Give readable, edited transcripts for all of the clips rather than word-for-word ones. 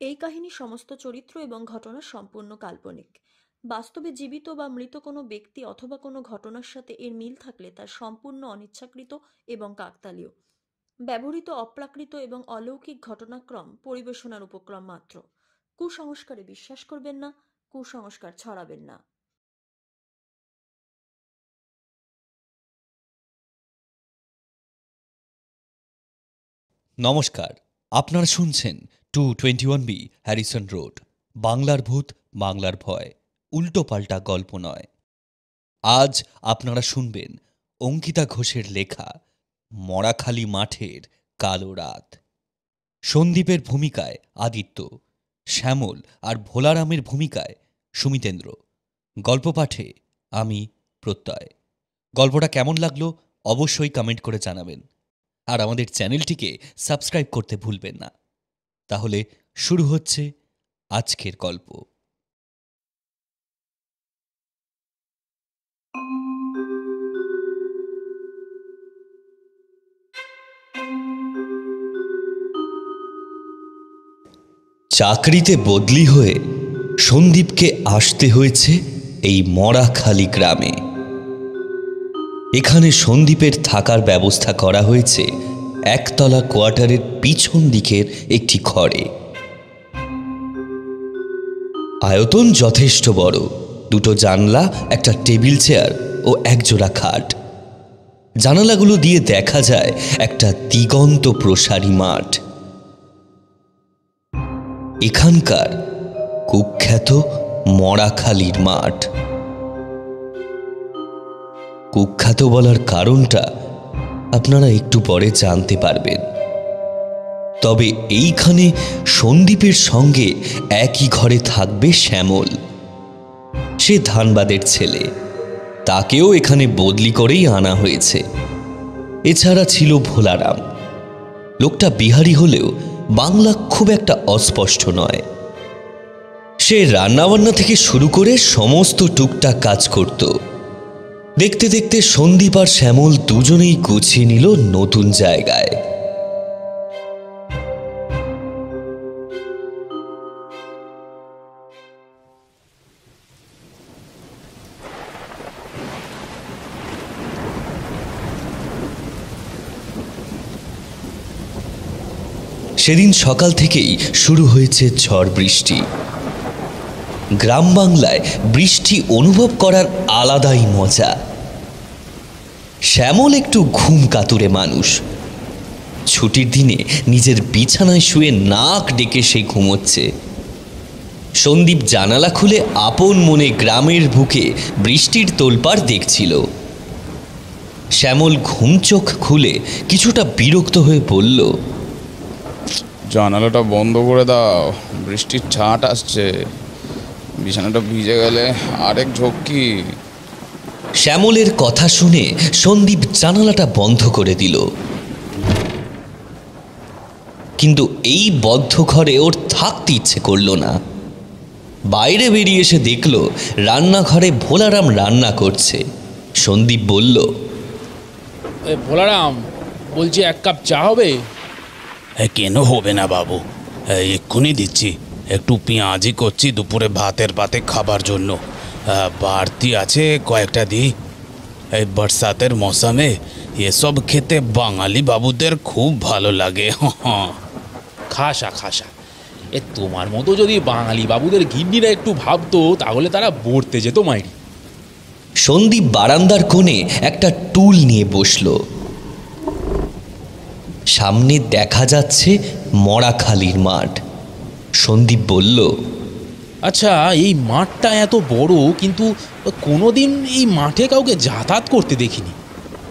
এই কাহিনীর সমস্ত চরিত্র এবং ঘটনা সম্পূর্ণ কাল্পনিক। বাস্তবে জীবিত বা মৃত কোনো ব্যক্তি অথবা কোনো ঘটনার সাথে এর মিল থাকলে তা সম্পূর্ণ অনিচ্ছাকৃত এবং কাকতালীয়। ব্যবহৃত অপ্রাকৃত এবং অলৌকিক ঘটনাক্রম পরিবেশনার উপক্রম মাত্র। কুসংস্কারে বিশ্বাস করবেন না, কুসংস্কার ছড়াবেন না। নমস্কার, আপনারা শুনছেন 221B হ্যারিসন রোড, বাংলার ভূত বাংলার ভয়, উল্টো পাল্টা গল্প নয়। আজ আপনারা শুনবেন অঙ্কিতা ঘোষের লেখা মরাখালী মাঠের কালো রাত। সন্দীপের ভূমিকায় আদিত্য, শ্যামল আর ভোলারামের ভূমিকায় সুমিতেন্দ্র। গল্প পাঠে আমি প্রত্যয়। গল্পটা কেমন লাগলো অবশ্যই কমেন্ট করে জানাবেন, আর আমাদের চ্যানেলটিকে সাবস্ক্রাইব করতে ভুলবেন না। তাহলে শুরু হচ্ছে আজকের গল্প। চাকরিতে বদলি হয়ে সন্দীপকে আসতে হয়েছে এই মরাখালী গ্রামে। এখানে সন্দীপের থাকার ব্যবস্থা করা হয়েছে একতলা কোয়ার্টারের পিছন দিকের একটি ঘরে। আয়তন যথেষ্ট বড়, দুটো জানলা, একটা টেবিল চেয়ার ও একজোড়া খাট। জানালাগুলো দিয়ে দেখা যায় একটা দিগন্ত প্রসারী মাঠ। এখানকার কুখ্যাত মরাখালীর মাঠ। কুখ্যাত বলার কারণটা আপনারা একটু পরে জানতে পারবেন। তবে এইখানে সন্দীপের সঙ্গে একই ঘরে থাকবে শ্যামল। সে ধানবাদের ছেলে, তাকেও এখানে বদলি করেই আনা হয়েছে। এছাড়া ছিল ভোলারাম। লোকটা বিহারি হলেও বাংলা খুব একটা অস্পষ্ট নয়। সে রান্নাবান্না থেকে শুরু করে সমস্ত টুকটাক কাজ করত। দেখতে দেখতে সন্দীপ আর শ্যামল দুজনেই গুছিয়ে নিল নতুন জায়গায়। সেদিন সকাল থেকেই শুরু হয়েছে ঝড় বৃষ্টি। গ্রাম বাংলায় বৃষ্টি অনুভব করার আলাদাই মজা। শ্যামল একটু ঘুম কাতুরে মানুষ। ছুটির দিনে নিজের বিছানায় শুয়ে নাক ডেকে সে ঘুমোচ্ছে। সন্দীপ জানালা খুলে আপন মনে গ্রামের বুকে বৃষ্টির তোলপাড় দেখছিল। শ্যামল ঘুম চোখ খুলে কিছুটা বিরক্ত হয়ে বলল, জানালাটা বন্ধ করে দাও, বৃষ্টির ছাট আসছে, বিছানাটা ভিজে গেলে আরেক ঝক্কি। শ্যামলের কথা শুনে সন্দীপ জানালাটা বন্ধ করে দিল। কিন্তু এই বদ্ধ ঘরে ওর থাকতে ইচ্ছে করল না। বাইরে বেরিয়ে এসে দেখল রান্নাঘরে ভোলারাম রান্না করছে। সন্দীপ বলল, ভোলারাম, বলছি এক কাপ চা হবে? কেন হবে না বাবু, এক্ষুনি দিচ্ছি। একটু পেঁয়াজি করছি দুপুরে ভাতের পাতে খাবার জন্য। বাড়তি আছে কয়েকটা দিই। এই বর্ষাতের মৌসুমে এসব খেতে বাঙালি বাবুদের খুব ভালো লাগে। খাসা খাসা। তোমার মতো যদি বাঙালি বাবুদের গিন্নিরা একটু ভাবতো তাহলে তারা বলতে যেত মাইরি। সন্দীপ বারান্দার কোণে একটা টুল নিয়ে বসল। সামনে দেখা যাচ্ছে মরাখালীর মাঠ। সন্দীপ বলল, আচ্ছা, এই মাঠটা এত বড়, কিন্তু কোনোদিন এই মাঠে কাউকে যাতায়াত করতে দেখিনি।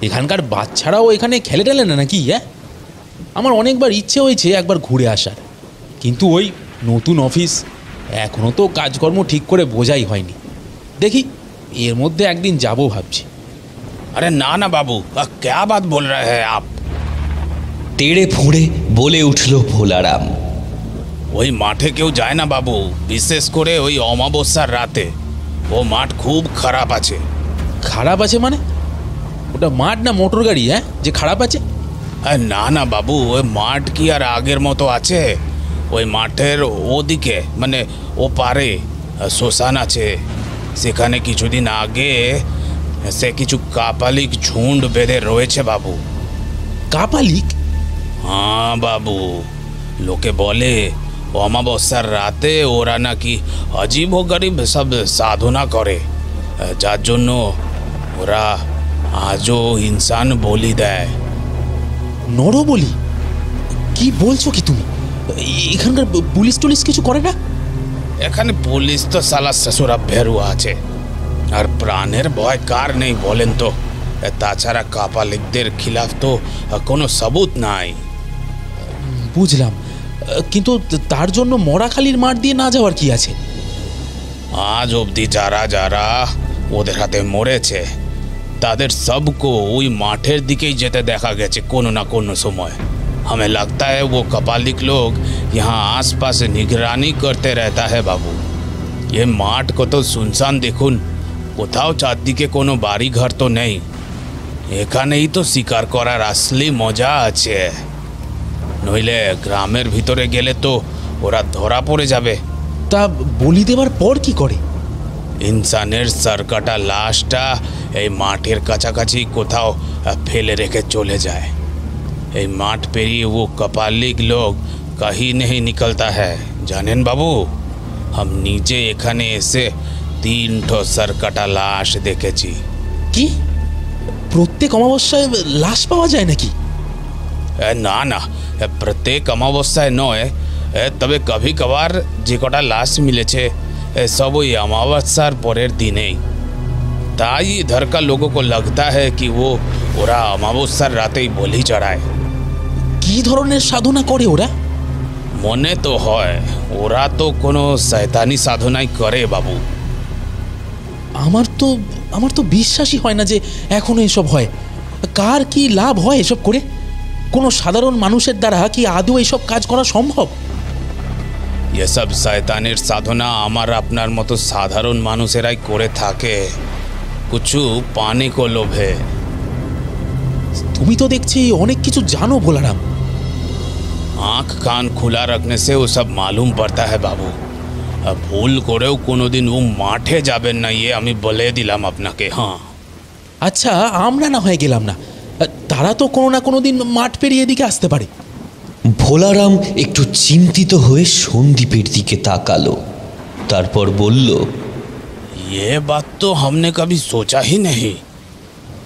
এখানকার বাচ্চারাও এখানে খেলে টেলে না নাকি? আমার অনেকবার ইচ্ছে হয়েছে একবার ঘুরে আসার, কিন্তু ওই নতুন অফিস, এখনও তো কাজকর্ম ঠিক করে বোঝাই হয়নি। দেখি এর মধ্যে একদিন যাব ভাবছি। আরে না না বাবু, ক্যা বাত বল রহে হ্যাঁ আপ? তেড়ে ফুঁড়ে বলে উঠল ভোলারাম। ওই মাঠে কেউ যায় না বাবু, বিশেষ করে ওই অমাবস্যার রাতে। ও মাঠ খুব খারাপ আছে। খারাপ আছে মানে? ওটা মাঠ না মোটর গাড়ি যে খারাপ আছে? না না বাবু, ওই মাঠ কি আর আগের মতো আছে? ওই মাঠের ওদিকে মানে ও পারে শ্মশান আছে, সেখানে কিছুদিন আগে সে কিছু কাপালিক ঝুন্ড বেঁধে রয়েছে বাবু। কাপালিক? হ্যাঁ বাবু, লোকে বলে অমাবস্যার রাতে ওরা নাকি অজীব ও গরিব সব সাধনা করে, যার জন্য ওরা আজও ইনসান বলি দেয়। নরবলি? কি বলছো কি তুমি? এখানকার পুলিশ টুলিশ কিছু করে না? এখানে পুলিশ তো সালা শ্বশুরা ভেরুয়া আছে, আর প্রাণের ভয় কার নেই বলেন তো? তাছাড়া কাপালিকদের খিলাফ তো কোনো সবুত নাই। বুঝলাম, কিন্তু তার জন্য মরাখালীর মাঠ দিয়ে না যাওয়ার কি আছে? আজ অবধি যারা যারা ওদের হাতে মরেছে তাদের সবকো ওই মাঠের দিকেই যেতে দেখা গেছে কোনো না কোনো সময়। हमें लगता है वो कपालिक लोग यहाँ आसपास निगरानी करते रहता है बाबू। ये माठ को तो सुनसान देखुन, কোথাও চারদিকে কোনো বাড়ি ঘর তো নেই। এখানেই তো শিকার করার আসলি মজা আছে, নইলে গ্রামের ভিতরে গেলে তো ওরা ধরা পড়ে যাবে। তা বলি দেওয়ার পর কি করে? ইনসানের সরকাটা লাশটা এই মাঠের কাছাকাছি কোথাও ফেলে রেখে চলে যায়। এই মাঠ পেরিয়ে ও কপালিক লোক कहीं नहीं निकलता है জানেন বাবু। हम নিজে এখানে এসে 3 সরকাটা লাশ দেখেছি। কি প্রত্যেক অমাবস্যায় লাশ পাওয়া যায় নাকি? না না, প্রত্যেক অমাবস্যায় নয়, তবে কभी कभार যে কটা লাশ মিলেছে सब ওই অমাবস্যার পরের দিনেই। তাই इधर का लोगों को लगता है कि वो ওরা অমাবস্যার রাতেই বলি চড়ায়। কি ধরনের সাধনা করে ওরা? মনে তো হয় ওরা তো কোনো শয়তানি সাধনাই করে বাবু। আমার তো বিশ্বাসই হয় না যে এখনো এসব হয়। কার কি লাভ হয় এসব করে? কোনো সাধারণ মানুষের দ্বারা কি আদৌ এইসব কাজ করা সম্ভব? এসব শয়তানের সাধনা আমার আপনার মতো সাধারণ মানুষেরাই করে থাকে, কিছু পানে কো লোভে। তুমি তো দেখছি অনেক কিছু জানো ভোলারাম। आँख कान खुला रखने से वो सब मालूम पड़ता है बाबू। ভুল করেও কোনোদিন ও মাঠে যাবেন না, ইয়ে আমি বলে দিলাম আপনাকে। হ্যাঁ আচ্ছা, আমরা না হয়ে গেলাম না, তারা তো কোনো না কোনো দিন মাঠ পেরিয়ে এদিকে আসতে পারে। ভোলারাম একটু চিন্তিত হয়ে সন্দীপের দিকে তাকালো, তারপর বলল, ये बात तो हमने कभी सोचा ही नहीं।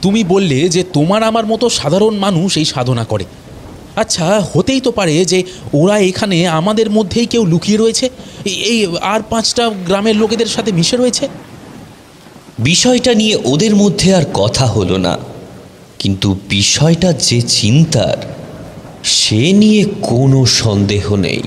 তুমি বললে যে তোমার আমার মতো সাধারণ মানুষ এই সাধনা করে। আচ্ছা, হতেই তো পারে যে ওরা এখানে আমাদের মধ্যেই কেউ লুকিয়ে রয়েছে, এই আর 5টা গ্রামের লোকেদের সাথে মিশে রয়েছে। বিষয়টা নিয়ে ওদের মধ্যে আর কথা হলো না, কিন্তু বিষয়টা যে চিন্তার সে নিয়ে কোনো সন্দেহ নেই।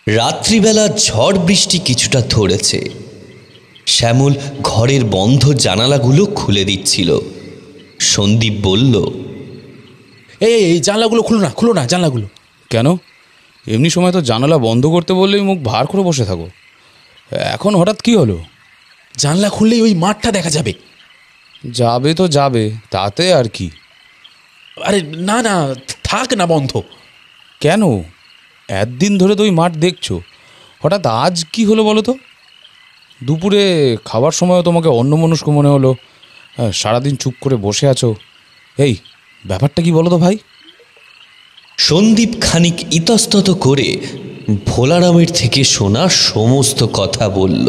রাত্রিবেলা ঝড় বৃষ্টি কিছুটা ধরেছে। শ্যামল ঘরের বন্ধ জানালাগুলো খুলে দিচ্ছিল। সন্দীপ বলল, এই জানলাগুলো খুলো না জানলাগুলো। কেন? এমনি সময় তো জানালা বন্ধ করতে বললেই মুখ ভার করে বসে থাকো, এখন হঠাৎ কি হলো? জানলা খুললেই ওই মাঠটা দেখা যাবে। যাবে তো যাবে, তাতে আর কি। আরে না না, থাক না বন্ধ। কেন? একদিন ধরে তো ওই মাঠ দেখছো, হঠাৎ আজ কি হলো বলো তো? দুপুরে খাবার সময়ও তোমাকে অন্যমনস্ক মনে হলো, সারাদিন চুপ করে বসে আছো। এই ব্যাপারটা কি বলো তো ভাই? সন্দীপ খানিক ইতস্তত করে ভোলারামের থেকে শোনা সমস্ত কথা বলল।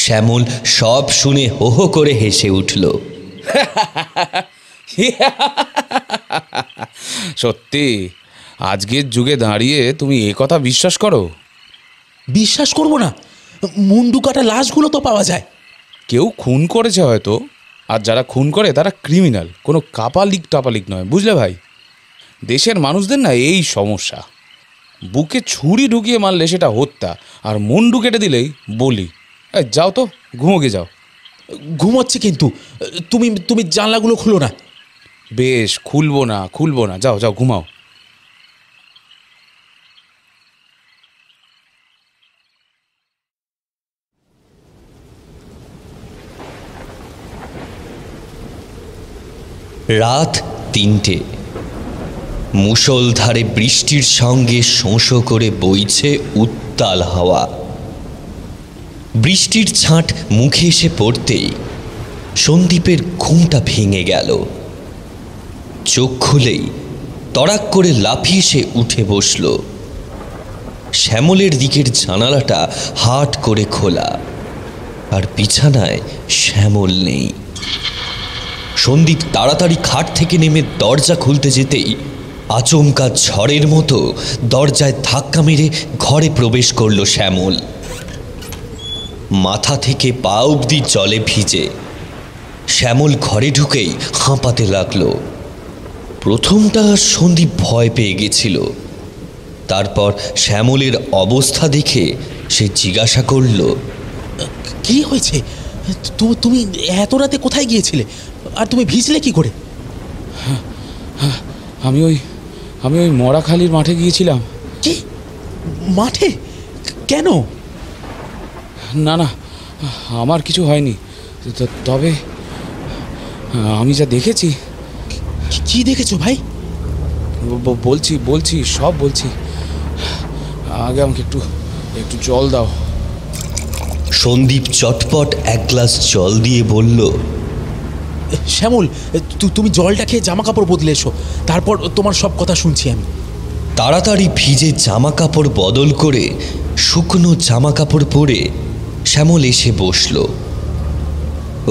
শ্যামল সব শুনে হো হো করে হেসে উঠল। সত্যি আজকের যুগে দাঁড়িয়ে তুমি এ কথা বিশ্বাস করো? বিশ্বাস করবো না? মুন্ডু কাটা লাশগুলো তো পাওয়া যায়। কেউ খুন করেছে হয়তো, আর যারা খুন করে তারা ক্রিমিনাল, কোনো টাপালিক নয়, বুঝলে ভাই? দেশের মানুষদের না এই সমস্যা, বুকে ছুরি ঢুকিয়ে মারলে সেটা হত্যা, আর মুন্ডু কেটে দিলেই বলি। যাও তো, ঘুমোগে যাও। ঘুমোচ্ছে কিন্তু, তুমি জানলাগুলো খুলো না। বেশ, খুলবো না, যাও যাও ঘুমাও। রাত ৩টে। মুষলধারে বৃষ্টির সঙ্গে শোঁ করে বইছে উত্তাল হাওয়া। বৃষ্টির ছাঁট মুখে এসে পড়তেই সন্দীপের ঘুমটা ভেঙে গেল। চোখ খুলেই তড়াক করে লাফিয়ে সে উঠে বসল। শ্যামলের দিকের জানালাটা হাট করে খোলা, আর বিছানায় শ্যামল নেই। সন্দীপ তাড়াতাড়ি খাট থেকে নেমে দরজা খুলতে যেতেই আচমকা ঝড়ের মতো দরজায় ধাক্কা মেরে ঘরে প্রবেশ করল শ্যামল। মাথা থেকে পা অবধি জলে ভিজে শ্যামল ঘরে ঢুকেই হাঁপাতে লাগলো। প্রথমটা সন্দীপ ভয় পেয়ে গেছিল, তারপর শ্যামলের অবস্থা দেখে সে জিজ্ঞাসা করল, কি হয়েছে? তুমি এত রাতে কোথায় গিয়েছিলে, আর তুমি ভিজলে কি করে? আমি ওই মরাখালীর মাঠে গিয়েছিলাম। কি মাঠে? কেন? না না, আমার কিছু হয়নি, তবে আমি যা দেখেছি। কি দেখেছো ভাই? বলছি সব বলছি। আগে আমাকে একটু জল দাও। সন্দীপ চটপট এক গ্লাস জল দিয়ে বলল, শ্যামল, তুমি জলটা খেয়ে জামা কাপড় বদলে এসো, তারপর তোমার সব কথা শুনছি আমি। তাড়াতাড়ি ভিজে জামা কাপড় বদল করে শুকনো জামা কাপড় পরে শ্যামল এসে বসল।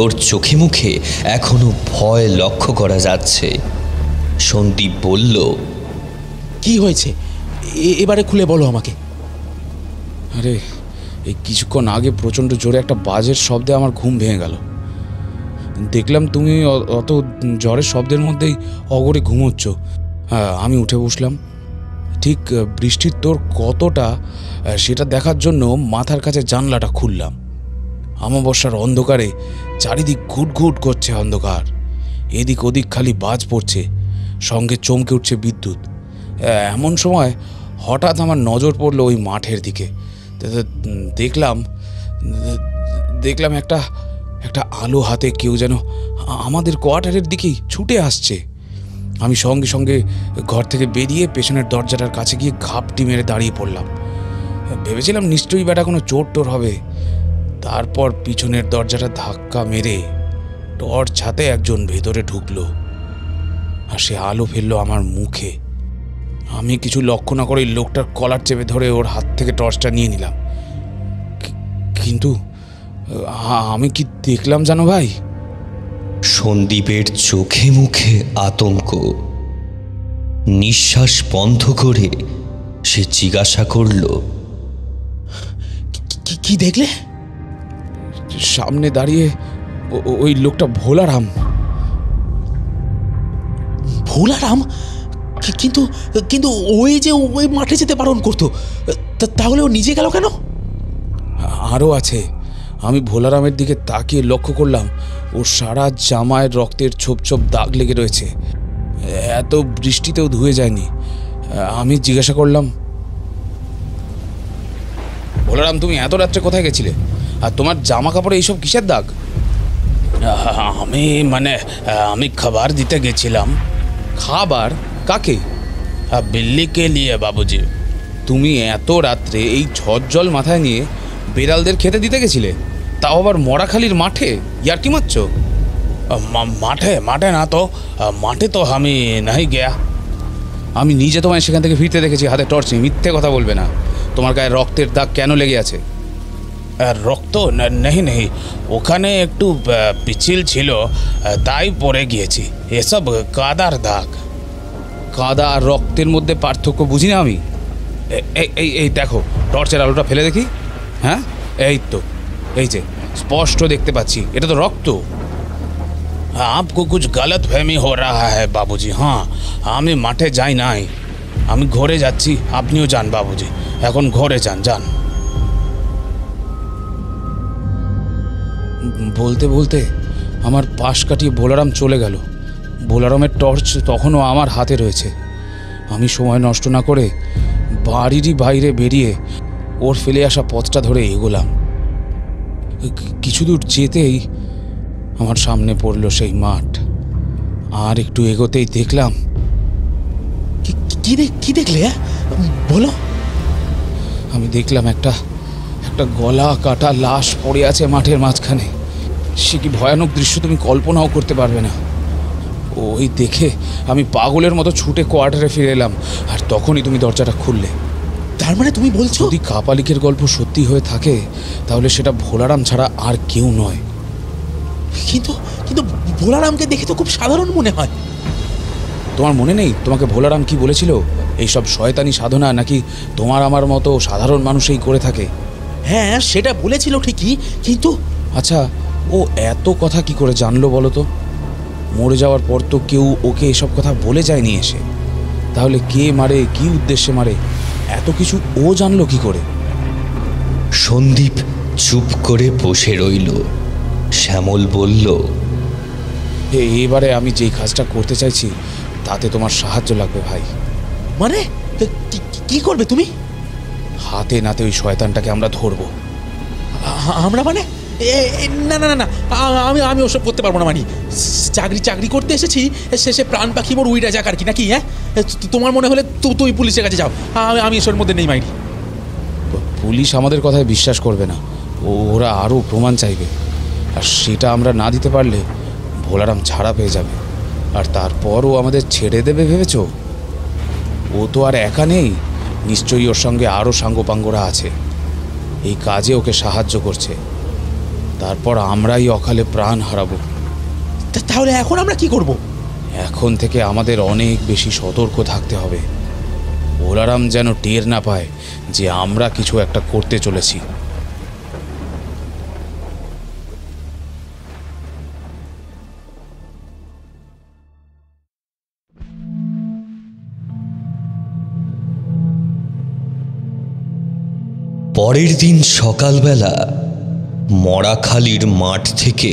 ওর চোখে মুখে এখনো ভয় লক্ষ্য করা যাচ্ছে। সন্দীপ বলল, কি হয়েছে এবারে খুলে বলো আমাকে। আরে এই কিছুক্ষণ আগে প্রচণ্ড জোরে একটা বাজের শব্দে আমার ঘুম ভেঙে গেল। দেখলাম তুমি অত ঝড়ের শব্দের মধ্যেই অগরে ঘুমোচ্ছ। হ্যাঁ, আমি উঠে বসলাম। ঠিক বৃষ্টির তোর কতটা সেটা দেখার জন্য মাথার কাছে জানলাটা খুললাম। অমাবস্যার অন্ধকারে চারিদিক ঘুটঘুট করছে অন্ধকার, এদিক ওদিক খালি বাজ পড়ছে, সঙ্গে চমকে উঠছে বিদ্যুৎ। এমন সময় হঠাৎ আমার নজর পড়লো ওই মাঠের দিকে। দেখলাম একটা আলো হাতে কেউ যেন আমাদের কোয়ার্টারের দিকেই ছুটে আসছে। আমি সঙ্গে সঙ্গে ঘর থেকে বেরিয়ে পেছনের দরজাটার কাছে গিয়ে ঘাপটি মেরে দাঁড়িয়ে পড়লাম। ভেবেছিলাম নিশ্চয়ই বেটা কোনো চোর টোর হবে। তারপর পিছনের দরজাটা ধাক্কা মেরে টর্চ হাতে একজন ভেতরে ঢুকলো, আর সে আলো ফেললো আমার মুখে। আমি কিছু লক্ষ্য না করেই লোকটার কলার চেপে ধরে ওর হাত থেকে টর্চটা নিয়ে নিলাম। কিন্তু আমি কি দেখলাম জানো ভাই? সন্দীপের চোখে মুখে আতঙ্ক। নিঃশ্বাস বন্ধ করে সে জিজ্ঞাসা করল, কি দেখলে? সামনে দাঁড়িয়ে ওই লোকটা ভোলারাম। ভোলারাম? কিন্তু কিন্তু ওই যে ওই মাঠে যেতে বারণ করতো, তাহলে ও নিজে গেল কেন? আরও আছে। আমি ভোলারামের দিকে তাকিয়ে লক্ষ্য করলাম ওর সারা জামায় রক্তের ছোপ ছোপ দাগ লেগে রয়েছে। এত বৃষ্টিতেও ধুয়ে যায়নি। আমি জিজ্ঞাসা করলাম, ভোলারাম, তুমি এত রাত্রে কোথায় গেছিলে, আর তোমার জামা কাপড়ে এইসব কিসের দাগ? আমি খাবার দিতে গেছিলাম। খাবার? কাকে? বিল্লিকে নিয়ে বাবুজি। তুমি এত রাত্রে এই ঝড় জল মাথায় নিয়ে বেড়ালদের খেতে দিতে গেছিলে, তাও আবার মরাখালীর মাঠে? ইয়ার কি মারছ? মাঠে না তো, মাঠে তো আমি নাই গিয়া। আমি নিজে তোমায় সেখান থেকে ফিরতে দেখেছি হাতে টর্চ নিয়ে। মিথ্যে কথা বলবে না। তোমার গায়ে রক্তের দাগ কেন লেগে আছে? রক্ত নেই, ওখানে একটু পিছিল ছিল, তাই পড়ে গিয়েছি। এসব কাদার দাগ। কাদা আর রক্তের মধ্যে পার্থক্য বুঝি না আমি। এই দেখো, টর্চের আলোটা ফেলে দেখি। হ্যাঁ, এই তো, এই যে স্পষ্ট দেখতে পাচ্ছি, এটা তো রক্ত। आपको कुछ गलत फहमी हो रहा है बाबूजी। हाँ, আমি মাঠে যাই নাই, আমি ঘরে যাচ্ছি। আপনিও যান বাবুজি, এখন ঘরে যান। বলতে বলতে আমার পাশ কাটিয়ে ভোলারাম চলে গেল। ভোলারামের টর্চ তখনও আমার হাতে রয়েছে। আমি সময় নষ্ট না করে বাড়িরই বাইরে বেরিয়ে ওর ফেলে আসা পথটা ধরে এগোলাম। কিছু দূর যেতেই আমার সামনে পড়ল সেই মাঠ। আর একটু এগোতেই দেখলাম, কি দেখলে? বলো। আমি দেখলাম একটা গলা কাটা লাশ পড়ে আছে মাঠের মাঝখানে। সে কি ভয়ানক দৃশ্য তুমি কল্পনাও করতে পারবে না। ওই দেখে আমি পাগলের মতো ছুটে কোয়ার্টারে ফিরে এলাম, আর তখনই তুমি দরজাটা খুললে। তার মানে তুমি বলছো যদি কাপালিকের গল্প সত্যি হয়ে থাকে তাহলে সেটা ভোলারাম ছাড়া আর কেউ নয়। কিন্তু ভোলারামকে দেখে তো খুব সাধারণ মনে হয়। তোমার মনে নেই তোমাকে ভোলারাম কি বলেছিল? এইসব শয়তানি সাধনা নাকি তোমার আমার মতো সাধারণ মানুষই করে থাকে। হ্যাঁ, সেটা বলেছিল ঠিকই, কিন্তু আচ্ছা, ও এত কথা কি করে জানলো বলো তো? মরে যাওয়ার পর তো কেউ ওকে এসব কথা বলে যায়নি এসে। তাহলে কে মারে, কি উদ্দেশ্যে মারে, এত কিছু ও জানলো কি করে? সন্দীপ চুপ করে বসে রইল। শ্যামল বলল, এবারে আমি যেই কাজটা করতে চাইছি তাতে তোমার সাহায্য লাগবে ভাই। মানে কি করবে তুমি? হাতে নাতে ওই শয়তানটাকে আমরা ধরবো। আমরা মানে? না না না না, আমি ওসব করতে পারবো না। মানে চাকরি করতে এসেছি, শেষে প্রাণ পাখি মোর উইরা যাক আর কি, নাকি? হ্যাঁ, তোমার মনে হলে তুই পুলিশের কাছে যাও, আমি এসবের মধ্যে নেই মাইরি। পুলিশ আমাদের কথায় বিশ্বাস করবে না, ওরা আরও প্রমাণ চাইবে, আর সেটা আমরা না দিতে পারলে ভোলারাম ছাড়া পেয়ে যাবে, আর তারপরও আমাদের ছেড়ে দেবে ভেবেছ? ও তো আর একা নেই, নিশ্চয়ই ওর সঙ্গে আরও সাঙ্গপাঙ্গরা আছে, এই কাজে ওকে সাহায্য করছে। তারপর আমরাই অকালে প্রাণ হারাবো। তাহলে এখন আমরা কি করব? এখন থেকে আমাদের অনেক বেশি সতর্ক থাকতে হবে। ভোলারাম যেন টের না পায় যে আমরা কিছু একটা করতে চলেছি। পরের দিন সকালবেলা মরাখালীর মাঠ থেকে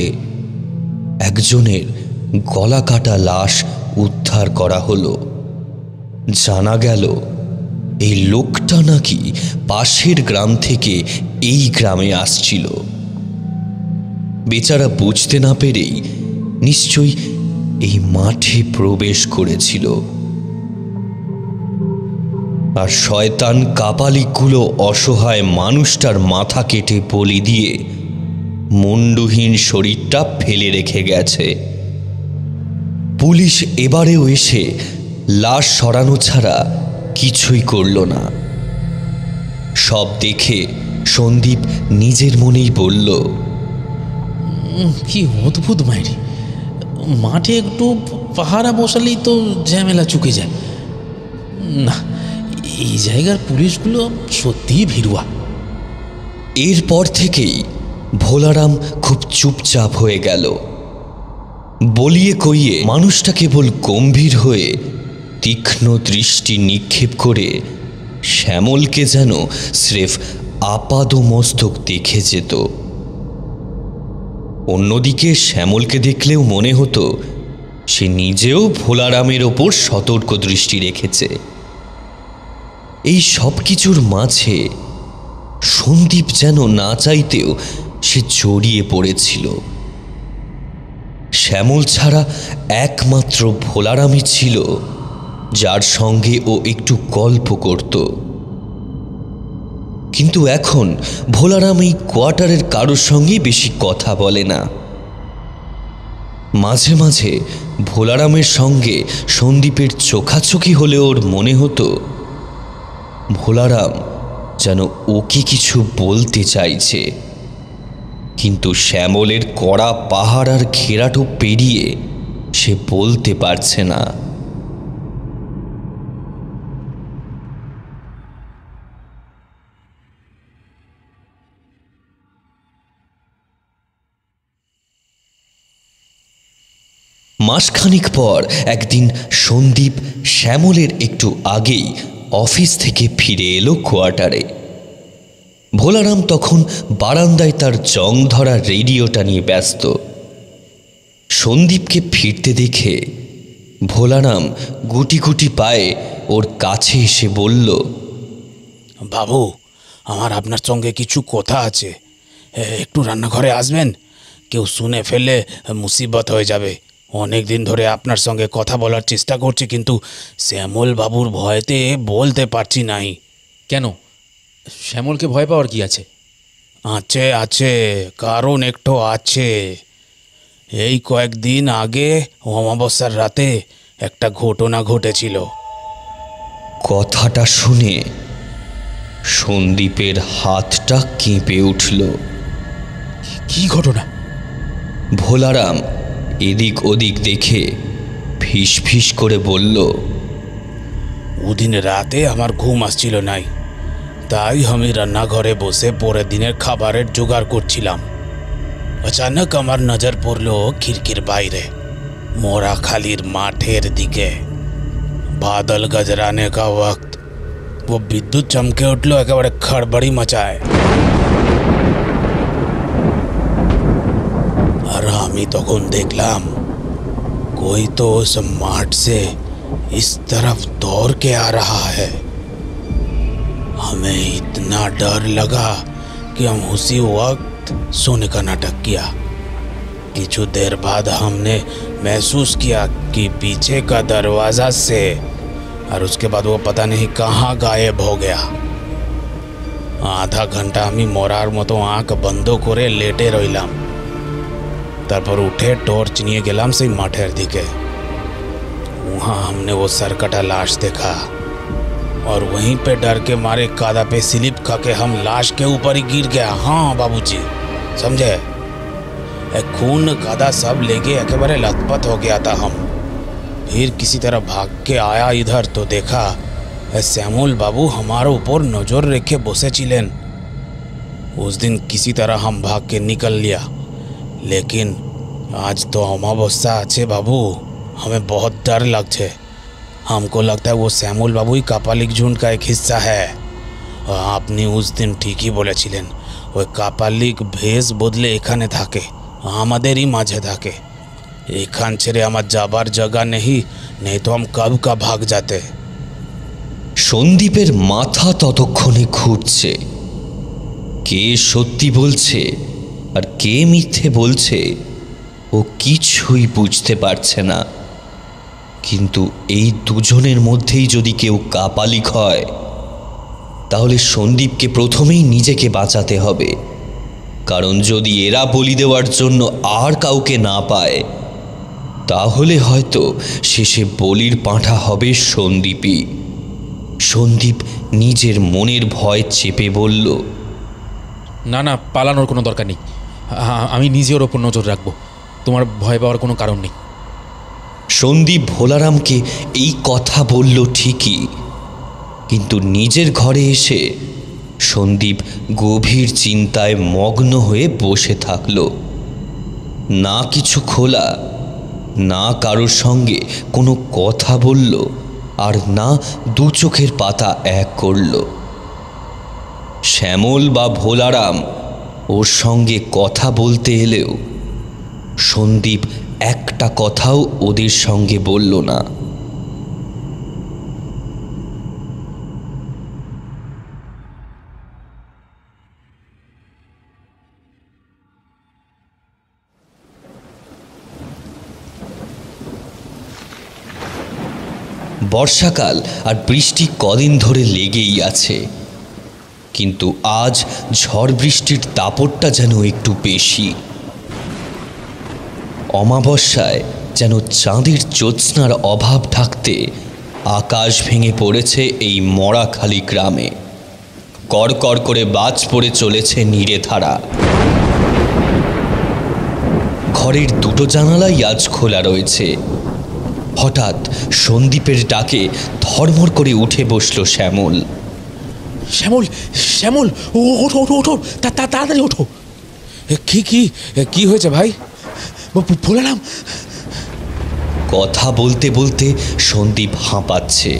একজনের গলা কাটা লাশ উদ্ধার করা হলো। জানা গেল এই লোকটা নাকি পাশের গ্রাম থেকে এই গ্রামে আসছিল। বেচারা বুঝতে না পেরেই নিশ্চয়ই এই মাঠে প্রবেশ করেছিল, আর শয়তান কাপালিকগুলো অসহায় মানুষটার মাথা কেটে বলি দিয়ে মুন্ডুহীন শরীরটা ফেলে রেখে গেছে। পুলিশ এবারেও এসে লাশ সরানো ছাড়া কিছুই করল না। সব দেখে সন্দীপ নিজের মনেই বলল, কি অদ্ভুত মাইরি, মাঠে একটু পাহারা বসালেই তো ঝামেলা চুকে যায়। না, এই জায়গার পুলিশগুলো সত্যিই ভীরুয়া। এরপর থেকেই ভোলারাম খুব চুপচাপ হয়ে গেল। বলিয়ে কইয়ে মানুষটা কেবল গম্ভীর হয়ে তীক্ষ্ণ দৃষ্টি নিক্ষেপ করে শ্যামলকে যেন স্রেফ আপাদমস্তক দেখে যেত। অন্যদিকে শ্যামলকে দেখলেও মনে হতো সে নিজেও ভোলারামের ওপর সতর্ক দৃষ্টি রেখেছে। এই সব কিছুর মাঝে সন্দীপ যেন না চাইতেও সে জড়িয়ে পড়েছিল। শ্যামল ছাড়া একমাত্র ভোলারামই ছিল যার সঙ্গে ও একটু গল্প করত। কিন্তু এখন ভোলারাম এই কোয়ার্টারের কারোর সঙ্গে বেশি কথা বলে না। মাঝে মাঝে ভোলারামের সঙ্গে সন্দীপের চোখাচোখি হলে ওর মনে হতো ভোলারাম যেন ওকে কিছু বলতে চাইছে, কিন্তু শ্যামলের কড়া পাহাড় আর ঘেরাটো পেরিয়ে সে বলতে পারছে না। মাসখানিক পর একদিন সন্দীপ শ্যামলের একটু আগেই অফিস থেকে ফিরে এলো কোয়ার্টারে। ভোলারাম তখন বারান্দায় তার জং ধরা রেডিওটা নিয়ে ব্যস্ত। সন্দীপকে ফিরতে দেখে ভোলারাম গুটি গুটি পায়ে ওর কাছে এসে বলল, বাবু, আমার আপনার সঙ্গে কিছু কথা আছে, একটু রান্নাঘরে আসবেন? কেউ শুনে ফেললে মুসিবত হয়ে যাবে, অনেক দিন ধরে আপনার সঙ্গে কথা বলার চেষ্টা করছি, কিন্তু শ্যামল বাবুর ভয়তে বলতে পারছি নাই। কেন, শ্যামলকে ভয় পাওয়ার কি আছে? আছে আছে, কারণ একটু আছে। এই কয়েকদিন আগে অমাবস্যার রাতে একটা ঘটনা ঘটেছিল। কথাটা শুনে সন্দীপের হাতটা কেঁপে উঠল। কি ঘটনা? ভোলারাম এদিক ওদিক দেখে ফিস ফিস করে বলল, ওদিন রাতে আমার ঘুম আসছিল নাই, তাই আমি রান্নাঘরে বসে পরের দিনের খাবারের জোগাড় করছিলাম। अचानक আমার নজর পড়লো খিড়কির বাইরে, মোরাখালীর মাঠের দিকে। বাদল গজরানে কা ওয়াক্ত, वो বিদ্যুৎ চমকে উঠলো, একেবারে খড়বড়ি মচায়। আর আমি তখন দেখলাম कोई तो उस माठ से इस तरफ दौड़ के आ रहा है। हमें इतना डर लगा कि हम उसी वक्त सोने का नाटक किया। कुछ देर बाद हमने महसूस किया कि पीछे का दरवाजा से, और उसके बाद वो पता नहीं कहाँ गायब हो गया। आधा घंटा हमें मोरार मतो आँख बंद करे लेटे रहिलाम। তারপর উঠে টর্চ নিয়ে গেলাম সেই মাঠের দিকে। वहाँ हमने वो सरकटा लाश देखा, और वहीं पे डर के मारे कादा पे स्लिप खा के हम लाश के ऊपर ही गिर गया। हाँ बाबूजी, समझे? खून कादा सब लेके एकेबारे लथपथ हो गया था हम। फिर किसी तरह भाग के आया इधर, तो देखा श्यामल बाबू हमारे ऊपर नजर रेखे बसे छिलेन। उस दिन किसी तरह हम भाग के निकल लिया, लेकिन आज तो अमावस्या আছে बाबू, हमें बहुत डर लगছে। हमको लगता है वो শ্যামল बाबू ही कापालिक झुंड का एक हिस्सा है। और আপনি उस दिन ठीक ही বলেছিলেন, ওই কাপালিক ভেষ বদলে এখানে থাকে, আমাদেরই মাঝে থাকে। এখান ছেড়ে আমার যাবার জায়গা নেই, नहीं तो हम कब का भाग जाते। সন্দীপের মাথা ততক্ষণে ঘুরছে। কে সত্যি বলছে আর কে মিথ্যে বলছে ও কিছুই বুঝতে পারছে না। কিন্তু এই দুজনের মধ্যেই যদি কেউ কাপালিক হয়, তাহলে সন্দীপকে প্রথমেই নিজেকে বাঁচাতে হবে। কারণ যদি এরা বলি দেওয়ার জন্য আর কাউকে না পায়, তাহলে হয়তো শেষে বলির পাঁঠা হবে সন্দীপই। সন্দীপ নিজের মনের ভয় চেপে বলল, না না, পালানোর কোনো দরকার নেই। আমি নিজের ওপর নজর রাখবো, তোমার ভয় পাওয়ার কোনো কারণ নেই। সন্দীপ ভোলারামকে এই কথা বলল ঠিকই, কিন্তু নিজের ঘরে এসে সন্দীপ গভীর চিন্তায় মগ্ন হয়ে বসে থাকল। না কিছু খোলা, না কারোর সঙ্গে কোনো কথা বলল, আর না দু চোখের পাতা এক করল। শ্যামল বা ভোলারাম ওর সঙ্গে কথা বলতে এলেও সন্দীপ একটা কথাও ওদের সঙ্গে বলল না। বর্ষাকাল আর বৃষ্টি কদিন ধরে লেগেই আছে, কিন্তু আজ ঝড় বৃষ্টির দাপটটা যেন একটু বেশি। অমাবস্যায় যেন চাঁদের জ্যোৎস্নার অভাব ঢাকতে আকাশ ভেঙে পড়েছে এই মরাখালী গ্রামে। কড়কড় করে বাজ পড়ে চলেছে নীরে ধারা। ঘরের দুটো জানালাই আজ খোলা রয়েছে। হঠাৎ সন্দীপের ডাকে ধড়মড় করে উঠে বসল শ্যামল। শ্যামল, শ্যামল, ওঠো ওঠো ওঠো, তাড়াতাড়ি ওঠো। কি কি কি হয়েছে ভাই? ভোলারাম। কথা বলতে বলতে সন্দীপ হাঁপাচ্ছে।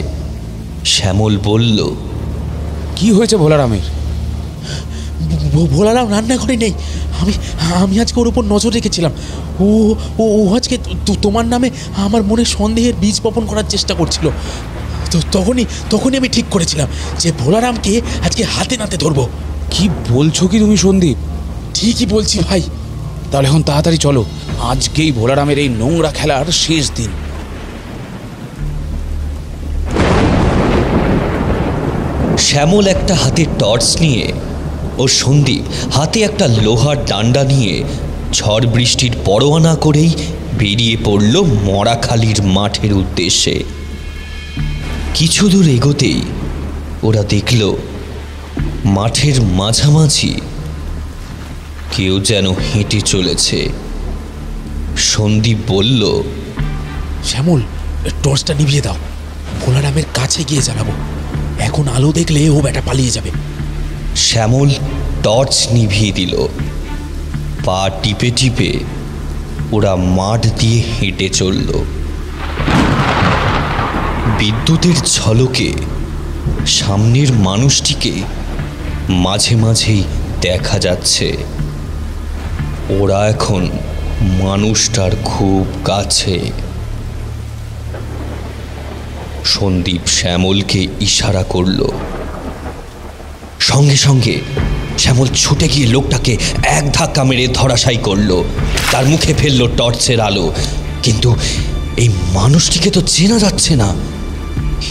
শ্যামল বলল, কি হয়েছে ভোলারামের? ভোলারাম রান্নাঘরে নেই। আমি আজকে ওর উপর নজর রেখেছিলাম। ও ও আজকে তোমার নামে আমার মনে সন্দেহের বীজ বপন করার চেষ্টা করছিল। তো তখনই আমি ঠিক করেছিলাম যে ভোলারামকে আজকে হাতে নাতে ধরবো। কি বলছো কি তুমি সন্দীপ? ঠিকই বলছি ভাই। তাহলে এখন তাড়াতাড়ি চলো, আজকেই ভোলারামের এই নোংরা খেলার শেষ দিন। শ্যামল একটা হাতে টর্চ নিয়ে ও সন্দীপ হাতে একটা লোহার ডান্ডা নিয়ে ঝড় বৃষ্টির পরোয়া না করেই বেরিয়ে পড়ল মরাখালীর মাঠের উদ্দেশ্যে। কিছু দূর এগোতেই ওরা দেখল মাঠের মাঝামাঝি কেউ যেন হেঁটে চলেছে। সন্দীপ বলল, শ্যামল, টর্চটা নিভিয়ে দাও, ভোলারামের কাছে গিয়ে জানাবো। এখন আলো দেখলে ও বেটা পালিয়ে যাবে। শ্যামল টর্চ নিভিয়ে দিল। পা টিপে টিপে ওরা মাঠ দিয়ে হেঁটে চলল। বিদ্যুতের ঝলকে সামনের মানুষটিকে মাঝে মাঝেই দেখা যাচ্ছে। ওরা এখন মানুষটার খুব কাছে। সন্দীপ শ্যামলকে ইশারা করল। সঙ্গে সঙ্গে শ্যামল ছুটে গিয়ে লোকটাকে এক ধাক্কা মেরে ধরাশায়ী করল। তার মুখে ফেলল টর্চের আলো। কিন্তু এই মানুষটিকে তো চেনা যাচ্ছে না।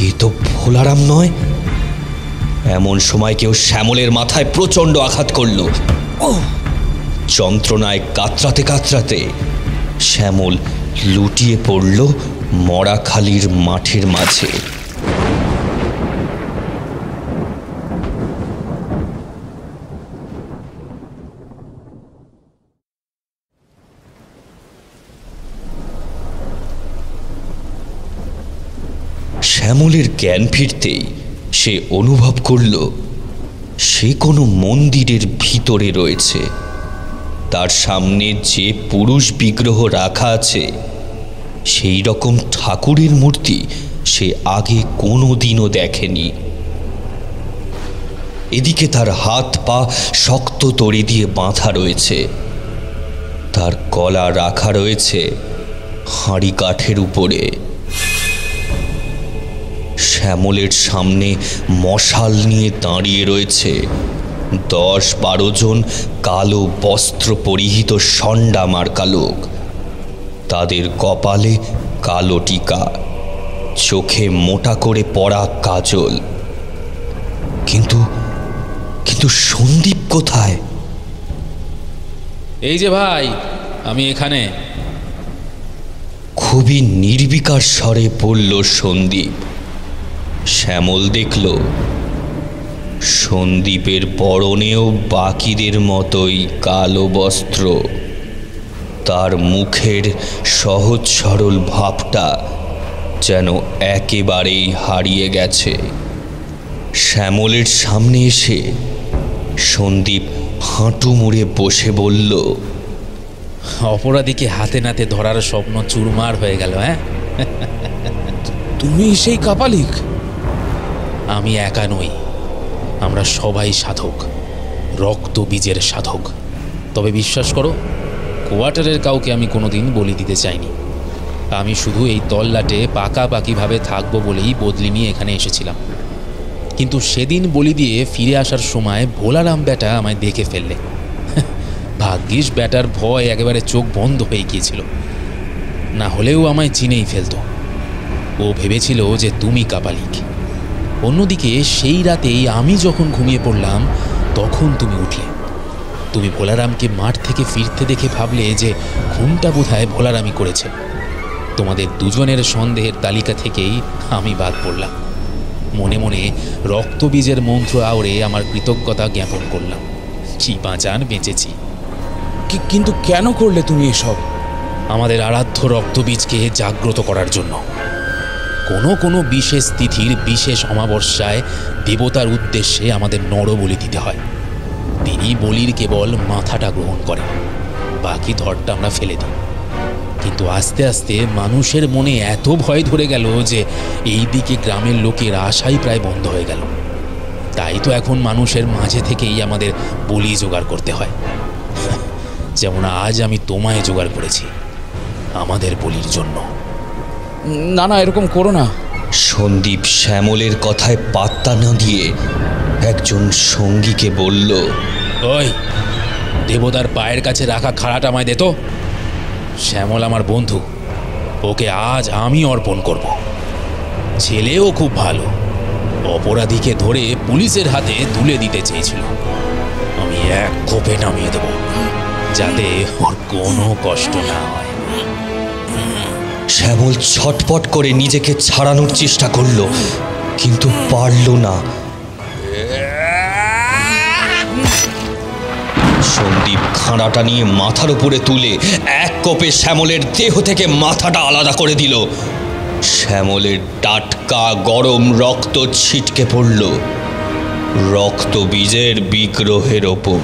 এ তো ভোলারাম নয়। এমন সময় কেউ শ্যামলের মাথায় প্রচণ্ড আঘাত করল। যন্ত্রণায় কাতরাতে কাতরাতে শ্যামল লুটিয়ে পড়ল মরাখালীর মাঠের মাঝে। শ্যামলের জ্ঞান ফিরতেই সে অনুভব করল সে কোনো মন্দিরের ভিতরে রয়েছে। তার সামনে যে পুরুষ বিগ্রহ রাখা আছে সেই রকম ঠাকুরের মূর্তি সে আগে কোনো দিনও দেখেনি। এদিকে তার হাত পা শক্ত দড়ি দিয়ে বাঁধা রয়েছে। তার গলা রাখা রয়েছে হাঁড়ি কাঠের উপরে। শ্যামলের সামনে মশাল নিয়ে দাঁড়িয়ে রয়েছে 10-12 জন কালো বস্ত্র পরিহিত ষণ্ডা মার্কা লোক। তাদের কপালে কালো টিকা, চোখে মোটা করে পড়া কাজল। কিন্তু কিন্তু সন্দীপ কোথায়? এই যে ভাই, আমি এখানে। খুবই নির্বিকার স্বরে বলল সন্দীপ। শ্যামল দেখল সন্দীপের পরনেও বাকিদের মতোই কালো বস্ত্র। তার মুখের সহজ সরল ভাবটা যেন একেবারেই হারিয়ে গেছে। শ্যামলের সামনে এসে সন্দীপ হাঁটু মুড়ে বসে বলল, অপরাধীকে হাতে নাতে ধরার স্বপ্ন চুরমার হয়ে গেল। হ্যাঁ, তুমি সেই কাপালিক? আমি একা নই, আমরা সবাই সাধক, রক্ত বীজের সাধক। তবে বিশ্বাস করো, কোয়ার্টারের কাউকে আমি কোনোদিন বলি দিতে চাইনি। আমি শুধু এই তল্লাটে পাকাপাকিভাবে থাকবো বলেই বদলি নিয়ে এখানে এসেছিলাম। কিন্তু সেদিন বলি দিয়ে ফিরে আসার সময় ভোলারাম ব্যাটা আমায় দেখে ফেললে। ভাগ্যিস ব্যাটার ভয় একেবারে চোখ বন্ধ হয়ে গিয়েছিল, না হলেও আমায় চিনেই ফেলতো। ও ভেবেছিল যে তুমি কাপালিক। অন্যদিকে সেই রাতেই আমি যখন ঘুমিয়ে পড়লাম তখন তুমি উঠলে। তুমি ভোলারামকে মাঠ থেকে ফিরতে দেখে ভাবলে যে খুনটা বোধহয় ভোলারামই করেছে। তোমাদের দুজনের সন্দেহের তালিকা থেকেই আমি বাদ পড়লাম। মনে মনে রক্তবীজের মন্ত্র আওড়ে আমার কৃতজ্ঞতা জ্ঞাপন করলাম। কি বাঁচান, বেঁচেছি। কিন্তু কেন করলে তুমি এসব? আমাদের আরাধ্য রক্তবীজকে জাগ্রত করার জন্য। কোনো বিশেষ তিথির বিশেষ অমাবস্যায় দেবতার উদ্দেশ্যে আমাদের নরবলি দিতে হয়। তিনি বলির কেবল মাথাটা গ্রহণ করেন, বাকি ধরটা আমরা ফেলে দিই। কিন্তু আস্তে আস্তে মানুষের মনে এত ভয় ধরে গেল যে এই দিকে গ্রামের লোকের আশাই প্রায় বন্ধ হয়ে গেল। তাই তো এখন মানুষের মাঝে থেকেই আমাদের বলি জোগাড় করতে হয়। যেমন আজ আমি তোমায় জোগাড় করেছি আমাদের বলির জন্য। না না, এরকম করো না। সন্দীপ শ্যামলের কথায় পাত্তা না দিয়ে একজন সঙ্গীকে বলল, ওই দেবতার পায়ের কাছে রাখা খাড়াটা আমায় দে তো। শ্যামল আমার বন্ধু, ওকে আজ আমি অর্পণ করব। ছেলেও খুব ভালো, অপরাধীকে ধরে পুলিশের হাতে তুলে দিতে চেয়েছিল। আমি এক কোপে নামিয়ে দেব, যাতে ওর কোনো কষ্ট না হয়। শ্যামল ছটপট করে নিজেকে ছাড়ানোর চেষ্টা করলো, কিন্তু পারল না। সন্দীপ খাঁড়াটা নিয়ে মাথার উপরে তুলে এক কোপে শ্যামলের দেহ থেকে মাথাটা আলাদা করে দিল। শ্যামলের টাটকা গরম রক্ত ছিটকে পড়ল রক্তবীজের বিগ্রহের ওপর।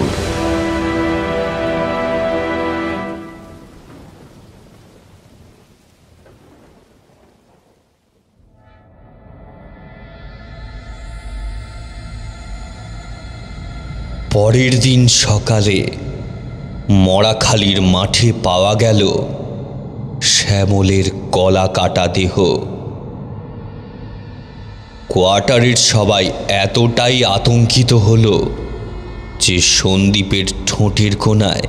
পরের দিন সকালে মরাখালীর মাঠে পাওয়া গেল শ্যামলের গলা কাটা দেহ। কোয়ার্টারের সবাই এতটাই আতঙ্কিত হলো যে সন্দীপের ঠোঁটের কোণায়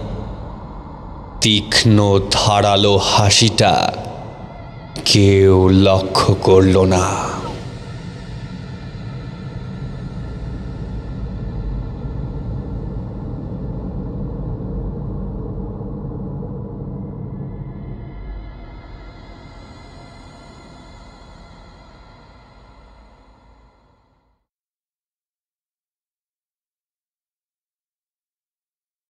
তীক্ষ্ণ ধারালো হাসিটা কেউ লক্ষ্য করল না।